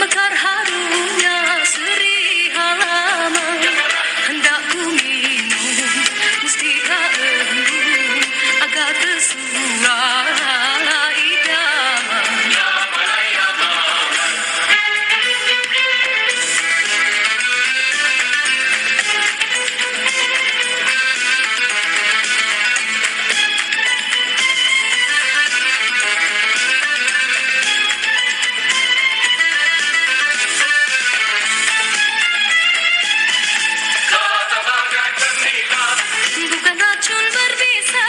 mekar harunya seri halaman. Hendak ku minum mustika embun agar tersurat idaman. Bukan racun berbisa,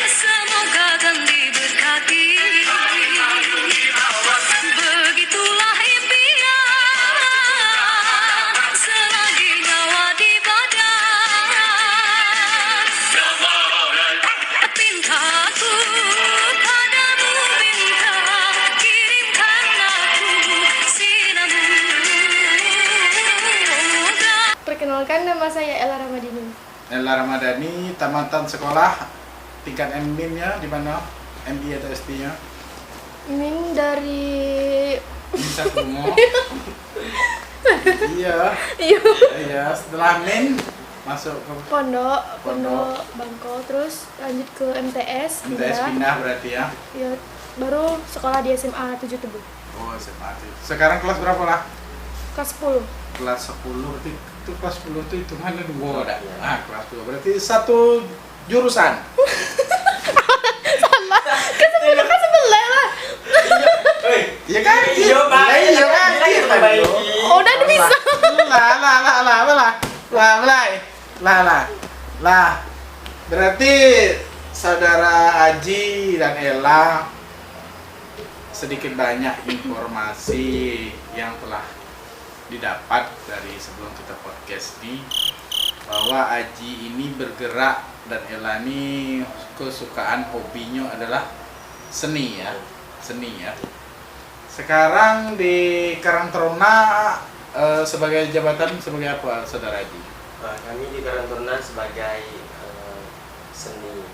semoga dan diberkati. Begitulah impian selagi nyawa di badan. Pintaku padamu bintang, kirimkan aku sinarmu. Perkenalkan, nama saya Ella Ramadini. Ella Ramadhani, tamatan sekolah tingkat MIN ya, di mana? MI atau SD-nya? Min dari Bisa Kumo. Iya. Iya. Iya, setelah MIN masuk ke Pondok Pondok. Bangko, terus lanjut ke MTS, MTS pindah berarti ya. Ya, baru sekolah di SMA 7 Tebu, Oh, SMA. Sekarang kelas berapa lah? kelas 10. Kelas 10 berarti itu kelas 10 itu hitungannya dua ada. Ah, kelas 2 berarti satu jurusan. Kan sebelah lah. Iya kan? Iya, Pak. Iya kan? Iya, Pak. Oh, udah bisa. Lah. Berarti saudara Aji dan Ella sedikit banyak informasi yang telah didapat dari sebelum kita podcast ini, bahwa Aji ini bergerak dan Ella ini kesukaan hobinya adalah seni ya. Sekarang di Karang Taruna sebagai jabatan sebagai apa, saudara Aji? Kami di Karang Taruna sebagai seni.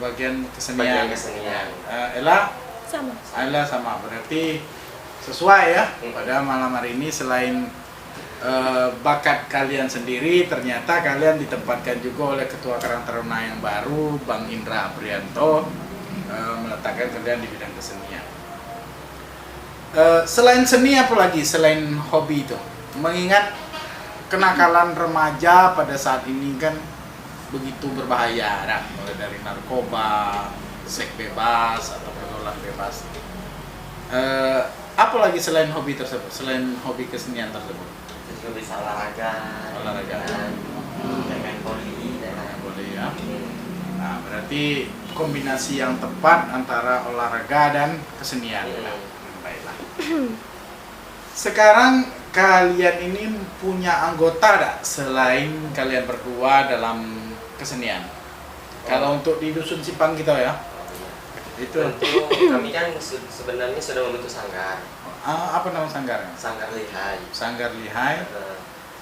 Bagian kesenian. Bagian kesenian. Ella? Sama. Ella sama, berarti sesuai ya. Pada malam hari ini selain bakat kalian sendiri, ternyata kalian ditempatkan juga oleh Ketua Karang Taruna yang baru, Bang Indra Aprianto, meletakkan kalian di bidang kesenian. Selain seni apa lagi selain hobi itu? Mengingat kenakalan remaja pada saat ini kan begitu berbahaya, nah, mulai dari narkoba, seks bebas atau pergaulan bebas. Apa lagi selain hobi tersebut? Selain hobi kesenian tersebut? Juga bisa olahraga. Dengan poli dan Boleh ya. Nah, berarti kombinasi yang tepat antara olahraga dan kesenian. Nah, baiklah. Sekarang kalian ini punya anggota tak selain kalian berdua dalam kesenian? Kalau untuk di dusun Sipang kita ya, itu Tentu kami kan sebenarnya sudah membentuk sanggar. apa nama sanggarnya? Sanggar lihai. Sanggar Lihai.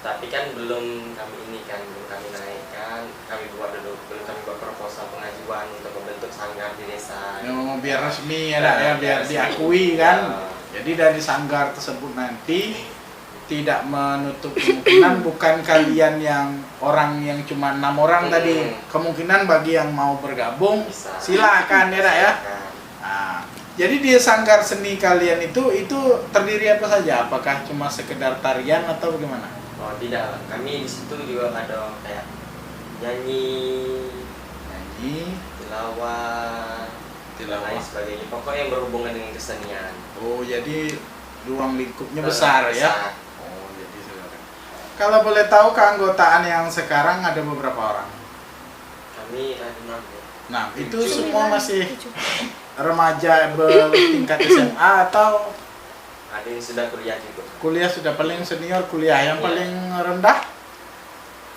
Tapi kan belum kami naikkan, belum kami buat proposal pengajuan untuk membentuk sanggar di desa. Biar resmi ya, ya, biar diakui kan. Jadi dari sanggar tersebut nanti tidak menutup kemungkinan bukan kalian yang orang yang cuma 6 orang tadi, kemungkinan bagi yang mau bergabung Bisa. silakan ya, Dak, ya. Nah, jadi di sanggar seni kalian itu terdiri apa saja? Apakah cuma sekedar tarian atau bagaimana? Oh tidak, kami di situ juga ada kayak nyanyi, tilawah, dan lain sebagainya. Pokoknya yang berhubungan dengan kesenian. Oh, jadi ruang lingkupnya besar ya? Besar. Oh, jadi saudara. Kalau boleh tahu keanggotaan yang sekarang ada beberapa orang? Kami ada 6 ya. Nah, itu semua masih remaja bertingkat SMA atau Ada yang sudah kuliah juga. kuliah sudah paling senior kuliah, yang Iya. paling rendah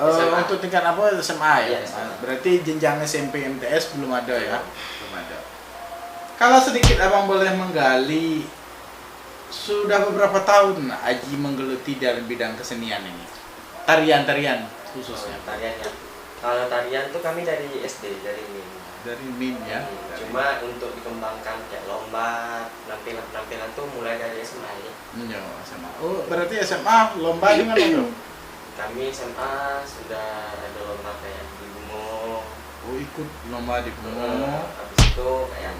SMA. untuk tingkat apa? SMA ya? Iya, SMA. Berarti jenjang SMP MTS belum ada ya? Belum ada. Kalau sedikit abang boleh menggali, sudah beberapa tahun Aji menggeluti dalam bidang kesenian ini? Tarian-tarian khususnya. Tariannya. Kalau tarian tuh kami dari SD, dari MIN. Dari min ya. Cuma untuk dikembangkan kayak lomba, penampilan tuh mulai dari SMA ya. Iya, SMA. Oh, berarti SMA lomba gimana tuh? Kami SMA sudah ada lomba kayak di Bungo. Oh, ikut lomba di Bungo. Habis itu kayak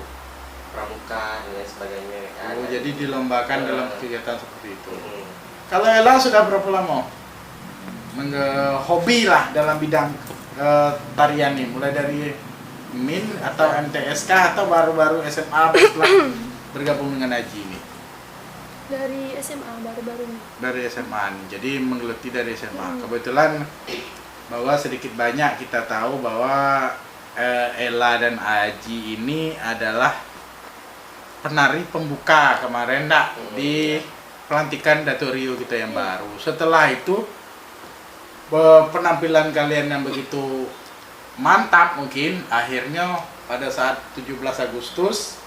pramuka dan lain sebagainya kan. Oh, jadi dilombakan dalam kegiatan seperti itu. Mm. Kalau Ella sudah berapa lama? Hobi lah dalam bidang tarian nih, mulai dari min atau MTSK atau baru-baru SMA setelah bergabung dengan Aji ini? Dari SMA baru-baru ini. Dari SMA nih, jadi menggeluti dari SMA. Kebetulan bahwa sedikit banyak kita tahu bahwa Ella dan Aji ini adalah penari pembuka kemarin di pelantikan Datuk Rio kita yang baru. Setelah itu penampilan kalian yang begitu mantap mungkin akhirnya pada saat 17 Agustus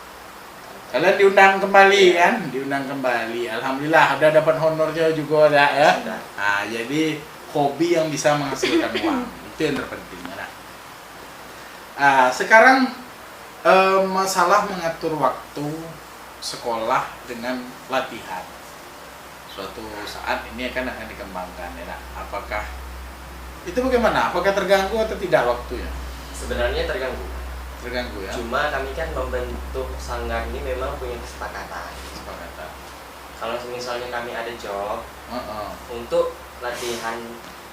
kalian diundang kembali kan, diundang kembali. Alhamdulillah udah dapat honornya juga ya. Nah, jadi hobi yang bisa menghasilkan uang itu yang terpenting ya. Sekarang masalah mengatur waktu sekolah dengan latihan. Suatu saat ini akan dikembangkan ya. Apakah itu bagaimana? Apakah terganggu atau tidak waktunya? Sebenarnya terganggu. Terganggu ya. Cuma kami kan membentuk sanggar ini memang punya kesepakatan. Kalau misalnya kami ada job untuk latihan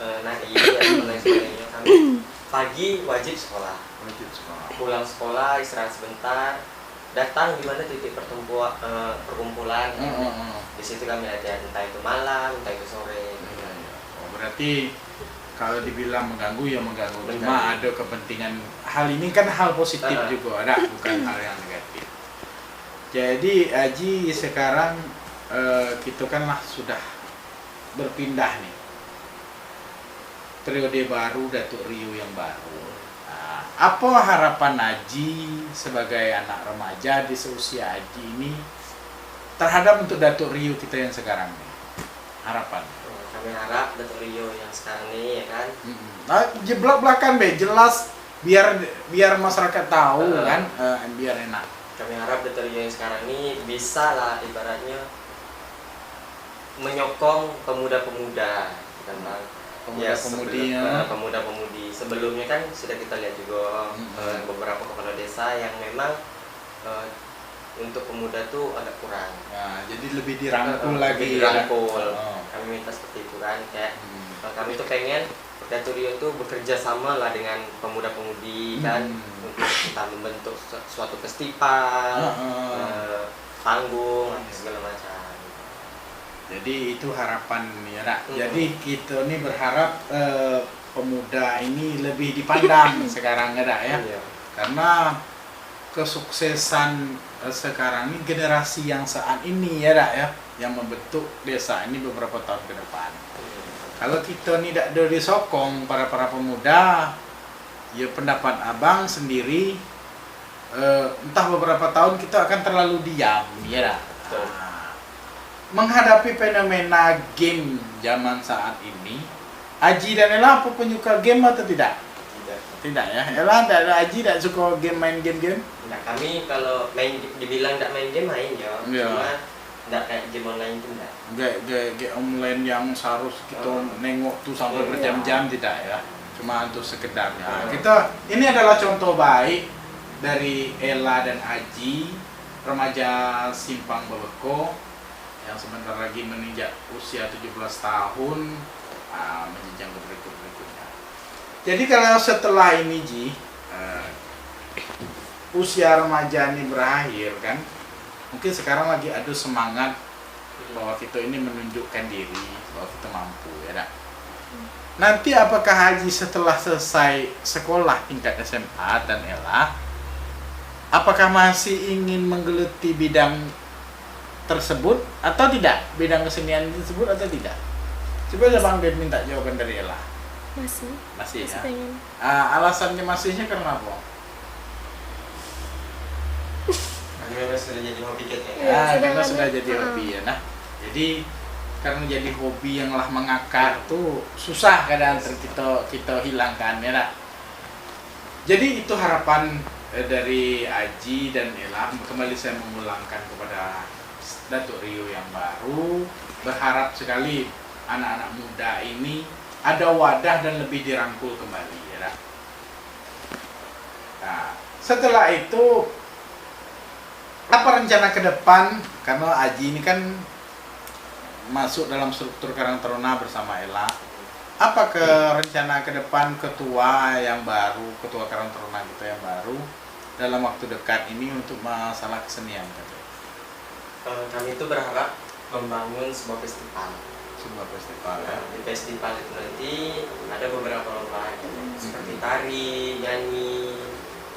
nari dan lain sebagainya, kami pagi wajib sekolah. Pulang sekolah istirahat sebentar, datang di mana titik perkumpulan. Di situ kami latihan, entah itu malam, entah itu sore. Oh, berarti kalau dibilang mengganggu ya mengganggu. Cuma ada kepentingan. Hal ini kan hal positif juga ada, bukan hal yang negatif. Jadi Aji sekarang kita kan lah sudah berpindah nih. Periode baru Datuk Rio yang baru. Nah, apa harapan Aji sebagai anak remaja di seusia Aji ini terhadap untuk Datuk Rio kita yang sekarang nih? Harapan. Kami harap Datuk Rio yang sekarang ini ya kan. Nah, belak-belakan be, jelas biar masyarakat tahu kan, biar enak. Kami harap Datuk Rio yang sekarang ini bisa lah ibaratnya menyokong pemuda-pemuda kan Bang. Pemuda-pemudi sebelumnya kan sudah kita lihat juga beberapa kepala desa yang memang untuk pemuda tuh agak kurang. Nah, jadi lebih dirangkul lagi. Dirangkul. Kami minta seperti itu kan, kayak kami tuh pengen Datuk Rio tuh bekerja sama lah dengan pemuda-pemudi kan, untuk kita membentuk suatu festival, panggung, segala macam. Jadi itu harapan ya nak. Jadi kita nih berharap pemuda ini lebih dipandang sekarang ya nak ya. Karena kesuksesan sekarang ini generasi yang saat ini ya nak ya, yang membentuk desa ini beberapa tahun ke depan. Kalau kita nih tidak disokong para pemuda, ya pendapat abang sendiri, entah beberapa tahun kita akan terlalu diam ya nak. Menghadapi fenomena game zaman saat ini, Aji dan Ella apa penyuka game atau tidak? Tidak ya, Ella dan Aji tidak suka main game. Nah, kami kalau dibilang tidak main game main ya, cuma tidak kayak game online itu enggak. Game online yang seharus kita nengok tuh sampai berjam-jam tidak ya, cuma untuk sekedarnya. Ini adalah contoh baik dari Ella dan Aji, remaja Simpang Babeko yang sebentar lagi menginjak usia 17 tahun, menjenjang ke berikutnya. Jadi kalau setelah ini Ji, usia remaja ini berakhir kan, mungkin sekarang lagi ada semangat bahwa kita ini menunjukkan diri bahwa kita mampu ya. Nanti apakah Haji setelah selesai sekolah tingkat SMA dan Ella, apakah masih ingin menggeluti bidang tersebut atau tidak, bidang kesenian tersebut atau tidak? Coba Bang Ben minta jawaban dari Ella. Masih ya. Pengen. Alasannya masihnya karena apa? Karena sudah jadi hobi kita. Karena sudah jadi hobi ya. Nah, jadi karena jadi hobi yang lah mengakar tuh susah kadang kita hilangkan ya. Nah. Jadi itu harapan dari Aji dan Ella, kembali saya mengulangkan kepada Datuk Rio yang baru, berharap sekali anak-anak muda ini ada wadah dan lebih dirangkul kembali, ya. Nah, setelah itu apa rencana ke depan? Karena Aji ini kan masuk dalam struktur Karang Taruna bersama Ella. Apa rencana ke depan ketua yang baru, ketua Karang Taruna kita yang baru dalam waktu dekat ini untuk masalah kesenian? Kami itu berharap membangun sebuah festival. Sebuah festival, ya. Di festival itu nanti ada beberapa lomba seperti tari, nyanyi,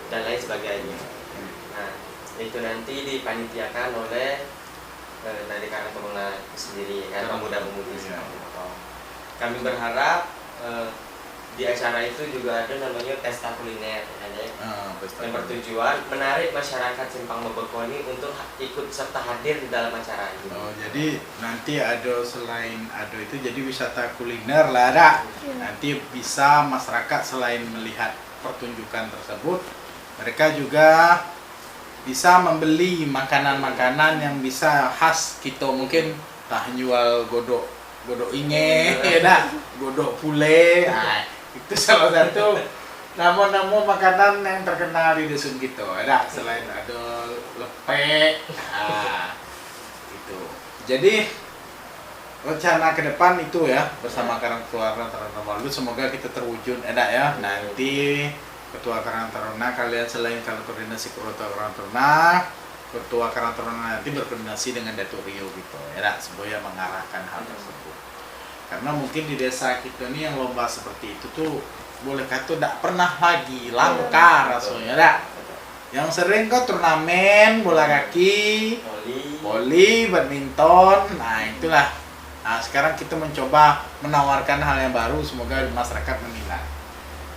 dan lain sebagainya. Nah, itu nanti dipanitiakan oleh dari Karang Taruna sendiri, kan, pemuda-pemudi seperti itu. Kami berharap di acara itu juga ada namanya pesta kuliner, yang bertujuan menarik masyarakat Simpang Bebeko ini untuk ikut serta hadir di dalam acara ini. Oh, jadi nanti selain itu jadi wisata kuliner lah ada. Nanti bisa masyarakat selain melihat pertunjukan tersebut, mereka juga bisa membeli makanan-makanan yang bisa khas kita, mungkin tak jual godok inge, ya, godok pule. Nah, itu salah satu nama-nama makanan yang terkenal di dusun kita, ada selain ada lepek, itu. Jadi rencana ke depan itu ya bersama Karang Taruna Walu, semoga kita terwujud, ada ya. Nanti Ketua Karang Taruna kalian selain kalau koordinasi Ketua Karang Taruna, Ketua Karang Taruna nanti berkoordinasi dengan Datuk Rio gitu, ya, supaya mengarahkan hal tersebut. Karena mungkin di desa kita nih yang lomba seperti itu tuh boleh kata tidak pernah lagi, langka rasanya, dak. Yang sering kok turnamen bola kaki, voli, badminton, nah itulah. Nah sekarang kita mencoba menawarkan hal yang baru, semoga masyarakat menilai.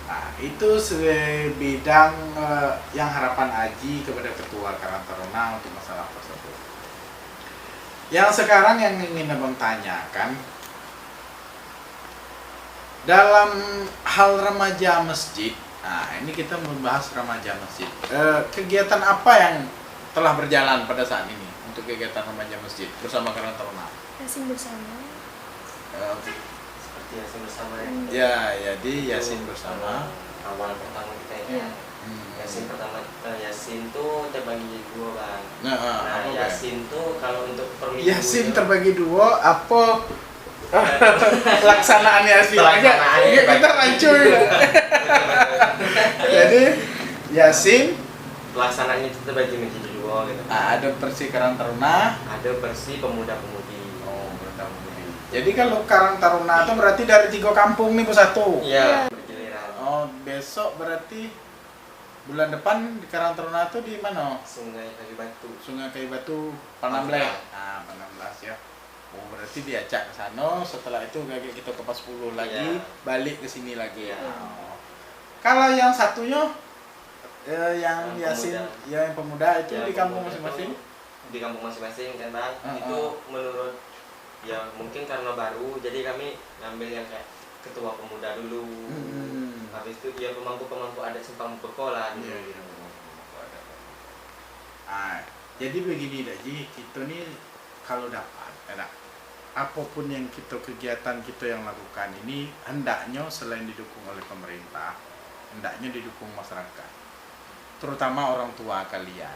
Nah itu sebidang yang harapan Aji kepada Ketua Karang Taruna untuk masalah tersebut. Yang sekarang yang ingin abang tanyakan, dalam hal remaja masjid, nah ini kita membahas remaja masjid. Kegiatan apa yang telah berjalan pada saat ini untuk kegiatan remaja masjid bersama Karang Taruna? Yasin bersama. Seperti Yasin bersama Ya, di Yasin bersama. Awal pertama kita ya. Yasin pertama, Yasin tuh terbagi dua, Bang. Nah, Yasin tuh kalau untuk perminggu Yasin terbagi dua, apa pelaksanaan Yasin aja kita rancu ya. Jadi Yasin pelaksanaannya itu terbagi menjadi dua gitu. Ada versi Karang Taruna, ada versi pemuda-pemudi. Oh, pemuda-pemudi. Jadi kalau Karang Taruna itu berarti dari 3 kampung nih bersatu. Iya, bergiliran. Oh, besok berarti bulan depan di Karang Taruna itu di mana? Sungai Kayu Batu. Sungai Kayu Batu, Panamble. Panambelas ya. Oh, berarti diajak ke sana, setelah itu kayak kita ke 10 lagi, balik ke sini lagi. Oh. Kalau yang satunya yang Yasin, yang pemuda itu di kampung masing-masing? Di kampung masing-masing kan, Bang. Itu menurut ya mungkin karena baru, jadi kami ngambil yang kayak ketua pemuda dulu. Habis itu dia pemangku adat Simpang Bebeko lah. Iya. Jadi begini Daji, kita nih kalau dapat, apapun yang kegiatan kita yang lakukan ini hendaknya selain didukung oleh pemerintah, hendaknya didukung masyarakat, terutama orang tua kalian.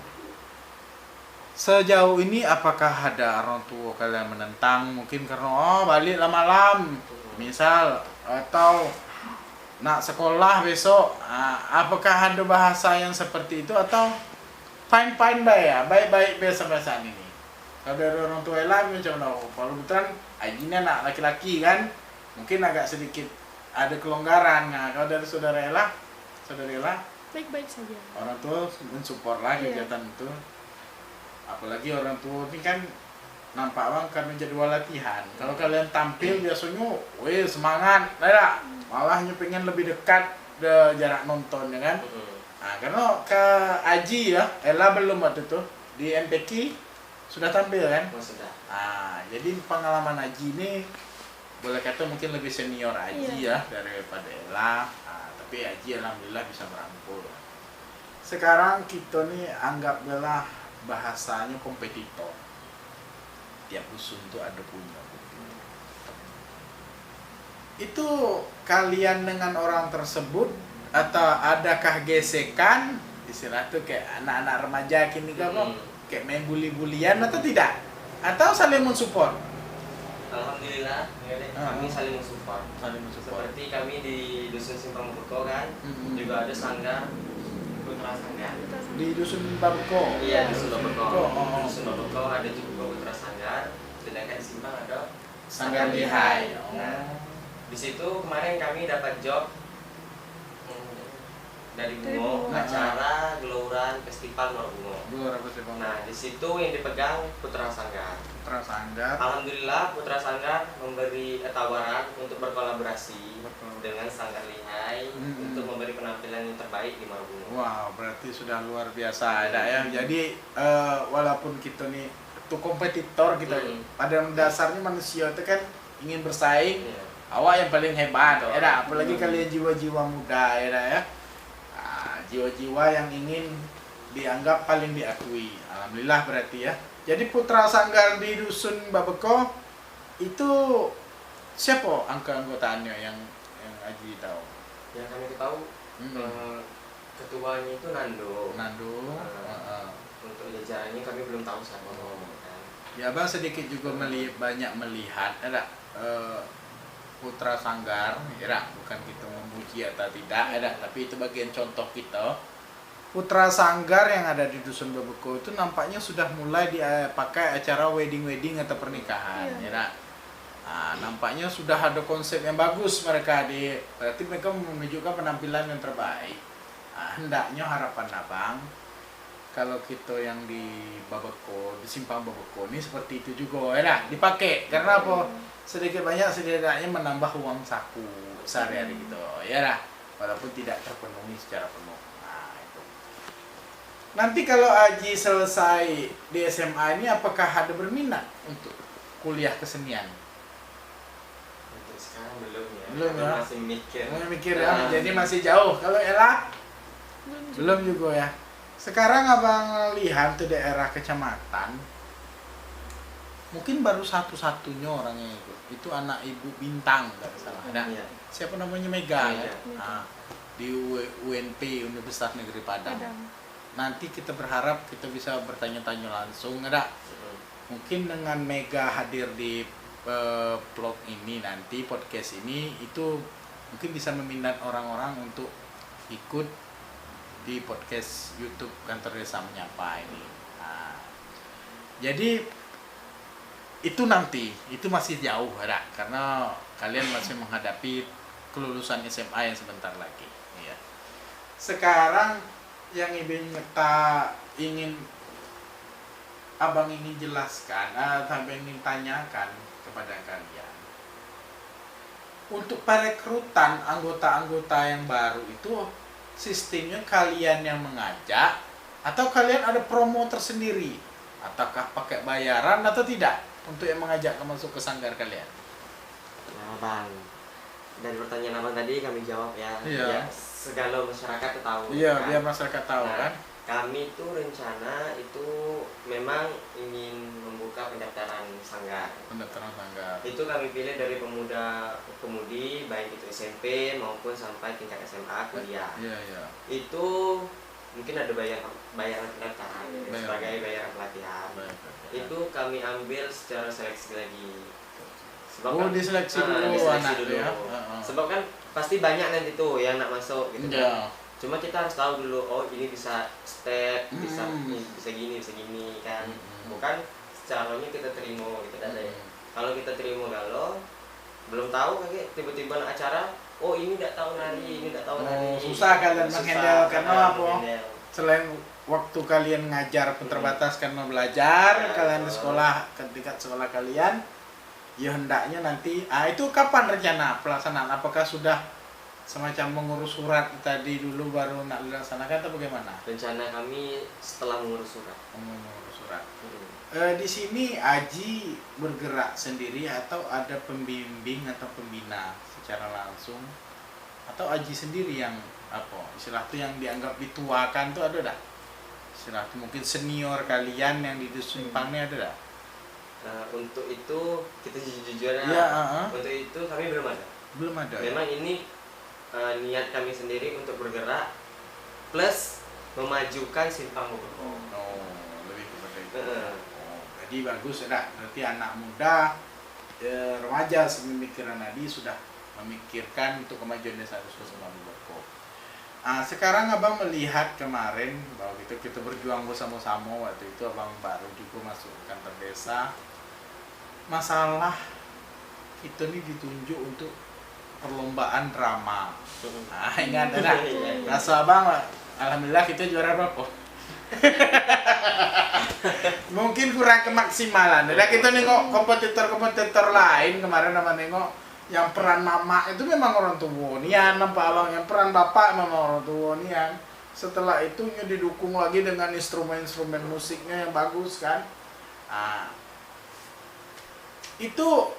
Sejauh ini apakah ada orang tua kalian menentang, mungkin karena balik malam, misal, atau nak sekolah besok, apakah ada bahasa yang seperti itu atau fine baik biasa ini? Kalau dari orang tua Ella macam mana? Kalau betulan Ajinya anak laki-laki kan, mungkin agak sedikit ada kelonggaran. Nah, kalau dari saudara Ella Baik-baik saja. orang tua mensupport lah kegiatan itu. Apalagi orang tua ini kan nampak bang karena jadwal latihan. Kalau kalian tampil biasanya, wih semangat, malahnya pengen lebih dekat jarak nonton ya kan. Nah, karena ke Aji ya, Ella belum waktu itu di MPK sudah tampil kan? Sudah. Jadi pengalaman Aji ini boleh kata mungkin lebih senior Aji ya daripada Ella. Tapi Aji alhamdulillah bisa merangkul. sekarang kita nih anggaplah bahasanya kompetitor. Tiap dusun tuh ada punya. Itu kalian dengan orang tersebut atau adakah gesekan istilah tuh kayak anak-anak remaja kini kan kayak main bully-bulian atau tidak? Atau saling mensupport? Alhamdulillah kami saling mensupport. Seperti kami di Dusun Simpang Beko kan, juga ada sanggar Putra Sanggar. Di Dusun Babeko? Iya, Dusun Babeko. Oh. Dusun Babeko ada juga Putra Sanggar, sedangkan di Simpang ada Sanggar Lihai. Nah, di situ kemarin kami dapat job dari Bungo, acara geluran festival Marbungo. Nah, di situ yang dipegang Putra Sanggar. Putra Sanggar. Alhamdulillah Putra Sanggar memberi tawaran untuk berkolaborasi dengan Sanggar Lihai untuk memberi penampilan yang terbaik di Marbungo. Wow, berarti sudah luar biasa ada ya. Jadi walaupun kita nih itu kompetitor kita, pada dasarnya manusia itu kan ingin bersaing. Iya. Awak yang paling hebat, ya, apalagi kalian jiwa-jiwa muda, ya. Jiwa-jiwa yang ingin dianggap paling diakui. Alhamdulillah berarti ya. Jadi Putra Sanggar di Dusun Babeko itu siapa anggotanya yang Aji tahu? Yang kami tahu ketuanya itu Nando. Untuk jajarannya kami belum tahu siapa. Ya Bang sedikit juga banyak melihat ada Putra Sanggar, ya bukan kita memuji atau tidak, ada tapi itu bagian contoh kita. Putra Sanggar yang ada di Dusun Babeko itu nampaknya sudah mulai dipakai acara wedding atau pernikahan, ya. Nah, nampaknya sudah ada konsep yang bagus mereka berarti mereka menunjukkan penampilan yang terbaik. Hendaknya harapan abang kalau kita yang di Babeko, di Simpang Babeko ini seperti itu juga, ya dipakai karena apa? Sedikit banyak setidaknya menambah uang saku sehari-hari gitu, ya lah, walaupun tidak terpenuhi secara penuh. Nah itu. Nanti kalau Aji selesai di SMA ini, apakah ada berminat untuk kuliah kesenian? Untuk sekarang belum ya. Belum ya. Masih mikir. Ya. Jadi masih jauh. Kalau Ella belum juga ya. Sekarang abang lihat tuh daerah kecamatan, mungkin baru satu-satunya orang yang ikut. Itu anak Ibu Bintang, nggak salah. Ada. Iya. Siapa namanya Mega? Mega. Ya? Nah, di UNP Universitas Negeri Padang. Nanti kita berharap kita bisa bertanya-tanya langsung. Ada. Mungkin dengan Mega hadir di vlog ini nanti podcast ini itu mungkin bisa meminat orang-orang untuk ikut di podcast YouTube Kantor Desa Menyapa ini. Nah, jadi itu nanti, itu masih jauh ada, karena kalian masih menghadapi kelulusan SMA yang sebentar lagi. Ya. Sekarang yang abang ingin jelaskan, atau ingin tanyakan kepada kalian, untuk perekrutan anggota-anggota yang baru itu sistemnya kalian yang mengajak atau kalian ada promo tersendiri, ataukah pakai bayaran atau tidak untuk yang mengajak masuk ke sanggar kalian? Nah Bang, dari pertanyaan abang tadi kami jawab ya. Iya. Ya, segala masyarakat tahu. Iya, kan? biar masyarakat tahu Nah, kan. Kami itu rencana itu memang ingin membuka pendaftaran sanggar. Pendaftaran sanggar. Itu kami pilih dari pemuda-pemudi baik itu SMP maupun sampai tingkat SMA kuliah. Iya. Itu mungkin ada bayaran pendaftaran sebagai bayaran pelatihan. Itu kami ambil secara seleksi lagi. Sebab diseleksi dulu anak ya. Sebab kan pasti banyak nanti tuh yang nak masuk gitu Iya. kan. Cuma kita harus tahu dulu, oh ini bisa step, bisa gini kan. Bukan secaranya kita terima gitu ada ya. Kalau kita terima galau, belum tahu kayak tiba-tiba nak acara, oh ini tidak tahu nari, Susah kalian menghandle karena apa? menghandle. Selain waktu kalian ngajar pun terbatas karena belajar, kalian di sekolah ketika sekolah kalian, ya hendaknya nanti, itu kapan rencana pelaksanaan? Apakah sudah semacam mengurus surat tadi dulu baru nak dilaksanakan atau bagaimana? Rencana kami setelah mengurus surat. Mengurus surat. Di sini Aji bergerak sendiri atau ada pembimbing atau pembina secara langsung, atau Aji sendiri yang apa istilah tuh yang dianggap dituakan tuh ada dah? Istilah tuh mungkin senior kalian yang di dusun Simpangnya ada dah? Untuk itu kita jujur-jujuran Ya, untuk itu kami belum ada. Belum ada. Memang ini niat kami sendiri untuk bergerak plus memajukan Simpang Bogor. Oh, lebih kepada itu. Oh, jadi bagus ya, berarti anak muda, remaja sepemikiran Adi sudah memikirkan untuk kemajuan desa Dusun Simpang Bogor. Sekarang abang melihat kemarin bahwa kita berjuang bersama-sama waktu itu abang baru juga masuk kantor desa. Masalah itu nih ditunjuk untuk perlombaan drama. Ingat ada? Rasa abang, alhamdulillah kita juara berapa? Mungkin kurang kemaksimalan. Jadi kita nengok kompetitor lain kemarin sama nengok yang peran mama itu memang orang tua nian, nampak abang yang peran bapak memang orang tua nian. Setelah itu didukung lagi dengan instrumen-instrumen musiknya yang bagus kan. Itu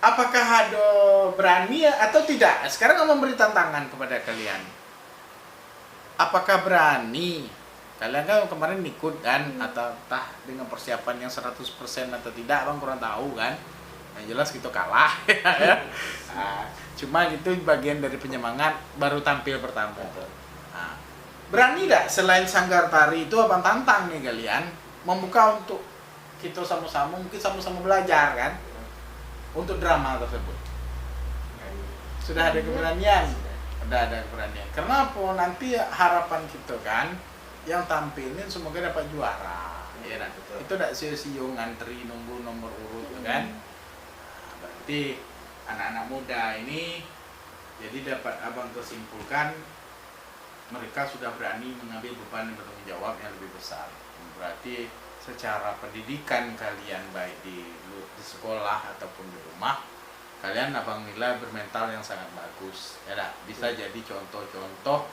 apakah ada berani atau tidak? Sekarang aku memberi tantangan kepada kalian. Apakah berani? Kalian kan kemarin ikut kan, atau entah dengan persiapan yang 100% atau tidak, abang kurang tahu kan. Yang jelas kita kalah. Cuma itu bagian dari penyemangat baru tampil pertama. Berani nggak selain sanggar tari itu abang tantang nih kalian membuka untuk kita sama-sama mungkin sama-sama belajar kan untuk drama tersebut. Sudah ada keberanian. Ada keberanian. Kenapa? Nanti harapan kita kan yang tampilin semoga dapat juara. Ya, itu tidak sia-sia ngantri nunggu nomor urut kan. Berarti anak-anak muda ini jadi dapat abang kesimpulkan mereka sudah berani mengambil beban dan bertanggung jawab yang lebih besar. Berarti secara pendidikan kalian baik di sekolah ataupun di rumah kalian abang nilai bermental yang sangat bagus ya dah. Bisa jadi contoh-contoh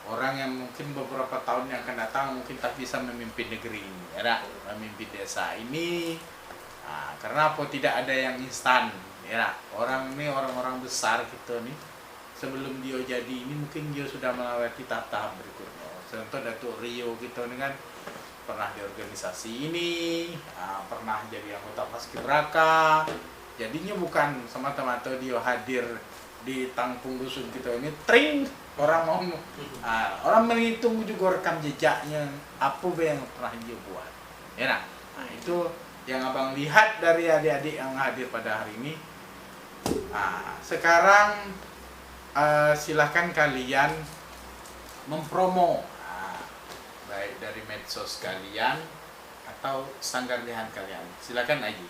orang yang mungkin beberapa tahun yang akan datang mungkin tak bisa memimpin negeri ini ya dah, memimpin desa ini. Karena apa tidak ada yang instan ya dah. Orang ini orang-orang besar gitu nih sebelum dia jadi ini mungkin dia sudah melewati tahap-tahap berikutnya. Contoh Datuk Rio gitu nih kan pernah di organisasi ini, pernah jadi anggota Paskibraka. Jadinya bukan semata-mata dia hadir di Tangkung Dusun kita ini, tring orang mau, orang menghitung juga rekam jejaknya apa yang pernah dia buat. Ya nah, itu yang abang lihat dari adik-adik yang hadir pada hari ini. Sekarang silahkan kalian mempromo baik dari medsos kalian atau sanggar lihan kalian. Silakan Aji.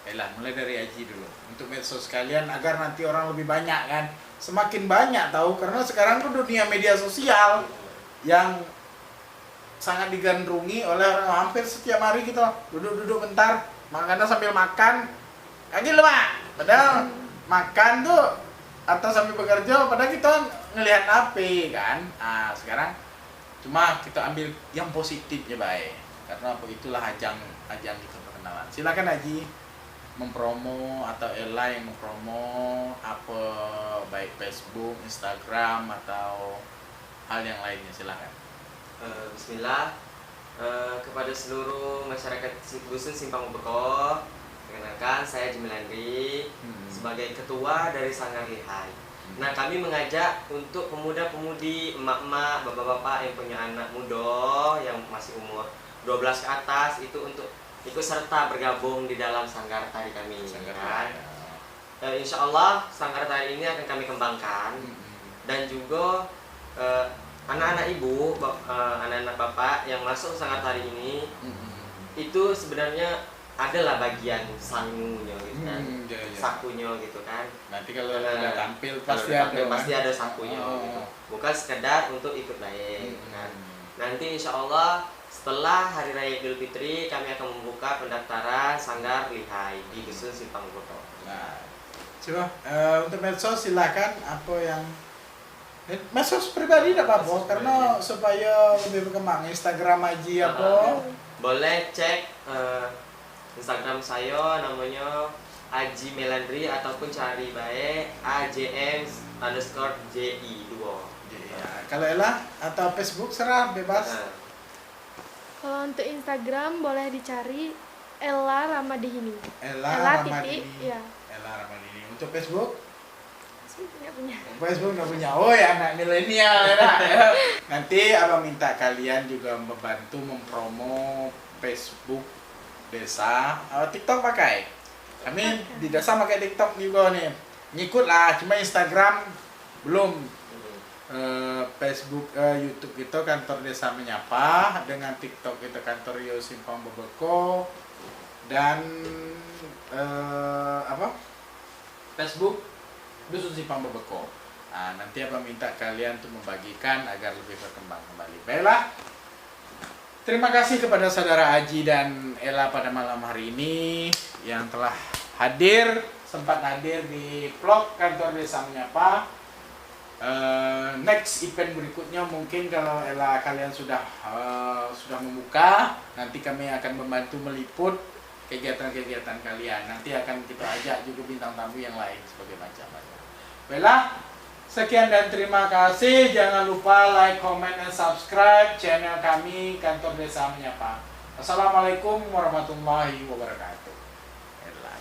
Mulai dari Aji dulu. Untuk medsos kalian agar nanti orang lebih banyak kan. Semakin banyak tahu karena sekarang tuh dunia media sosial yang sangat digandrungi oleh orang. Hampir setiap hari kita duduk-duduk bentar, makannya sambil makan. Lagi lemah. Padahal makan tuh atau sambil bekerja padahal kita ngelihat HP kan. Sekarang cuma kita ambil yang positifnya baik karena apa itulah ajang kita perkenalan. Silakan Haji mempromo atau Ella yang mempromo apa baik Facebook, Instagram atau hal yang lainnya silakan. Bismillah. Kepada seluruh masyarakat Dusun Simpang Bogor, perkenalkan saya Jimilandri sebagai ketua dari Sanggar Lihai. Nah, kami mengajak untuk pemuda-pemudi, emak-emak, bapak-bapak yang punya anak muda yang masih umur 12 ke atas itu untuk ikut serta bergabung di dalam sanggar tari kami. Insya Allah sanggar tari ini akan kami kembangkan dan juga anak-anak ibu, anak-anak bapak yang masuk sanggar tari ini itu sebenarnya adalah bagian sangunya gitu kan, sakunya gitu kan. Nanti kalau udah tampil pasti ada sakunya gitu. Bukan sekedar untuk ikut naik kan. Nanti insya Allah setelah Hari Raya Idul Fitri kami akan membuka pendaftaran Sanggar Lihai di Dusun Simpang Bogor. Nah, coba untuk medsos silakan apa yang medsos pribadi tidak apa-apa karena supaya lebih berkembang. Instagram Haji apa? Boleh cek Instagram saya namanya Aji Melandri ataupun cari baik AJM_JI2. Iya. Kalau Ella atau Facebook serah bebas. Nah, Kalau untuk Instagram boleh dicari Ella Ramadhini. Ella titik, Ramadhini. ya. Ella Ramadhini. Untuk Facebook? Nggak punya. Facebook nggak punya. Oh ya, anak milenial ya. Nanti abang minta kalian juga membantu mempromo Facebook desa. TikTok pakai. Kami di desa pakai TikTok juga nih. Ngikut lah, cuma Instagram belum. Facebook, YouTube itu kantor desa menyapa, dengan TikTok itu kantor Rio Simpang Bebeko, dan Facebook Dusun Simpang Bebeko. Nah, nanti abang minta kalian untuk membagikan agar lebih berkembang kembali. Baiklah, terima kasih kepada saudara Aji dan Ella pada malam hari ini yang telah sempat hadir di vlog kantor desa menyapa. Next event berikutnya mungkin kalau Ella kalian sudah membuka, nanti kami akan membantu meliput kegiatan-kegiatan kalian. Nanti akan kita ajak juga bintang tamu yang lain sebagai macam-macam. Baiklah, sekian dan terima kasih. Jangan lupa like, comment, dan subscribe channel kami Kantor Desa Menyapa. Assalamualaikum warahmatullahi wabarakatuh. Ella,